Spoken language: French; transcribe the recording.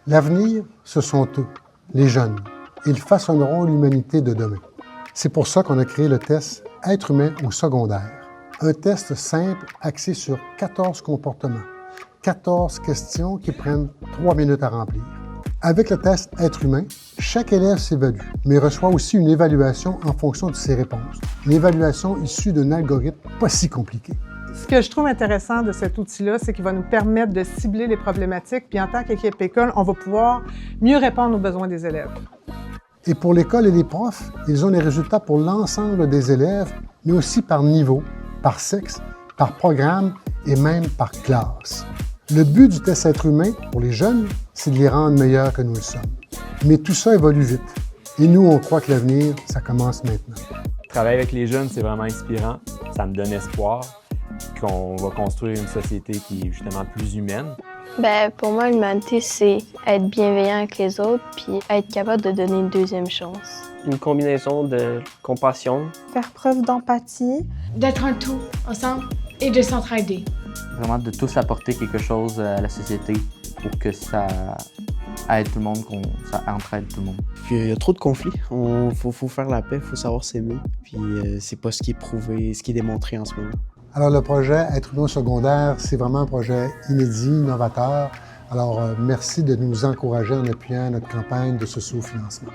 L'avenir, ce sont eux, les jeunes. Ils façonneront l'humanité de demain. C'est pour ça qu'on a créé le test Être humain au secondaire. Un test simple axé sur 14 comportements, 14 questions qui prennent 3 minutes à remplir. Avec le test Être humain, chaque élève s'évalue, mais reçoit aussi une évaluation en fonction de ses réponses. Une évaluation issue d'un algorithme pas si compliqué. Ce que je trouve intéressant de cet outil-là, c'est qu'il va nous permettre de cibler les problématiques, puis en tant qu'équipe école, on va pouvoir mieux répondre aux besoins des élèves. Et pour l'école et les profs, ils ont les résultats pour l'ensemble des élèves, mais aussi par niveau, par sexe, par programme et même par classe. Le but du test Être humain, pour les jeunes, c'est de les rendre meilleurs que nous le sommes. Mais tout ça évolue vite. Et nous, on croit que l'avenir, ça commence maintenant. Travailler avec les jeunes, c'est vraiment inspirant. Ça me donne espoir qu'on va construire une société qui est justement plus humaine. Pour moi, l'humanité, c'est être bienveillant avec les autres puis être capable de donner une deuxième chance. Une combinaison de compassion, faire preuve d'empathie, d'être un tout ensemble et de s'entraider. Vraiment de tous apporter quelque chose à la société pour que ça aide tout le monde, ça entraide tout le monde. Puis il y a trop de conflits, faut faire la paix, il faut savoir s'aimer, puis c'est pas ce qui est prouvé, ce qui est démontré en ce moment. Alors le projet Être humain au secondaire, c'est vraiment un projet inédit, innovateur. Alors merci de nous encourager en appuyant notre campagne de ce sous-financement.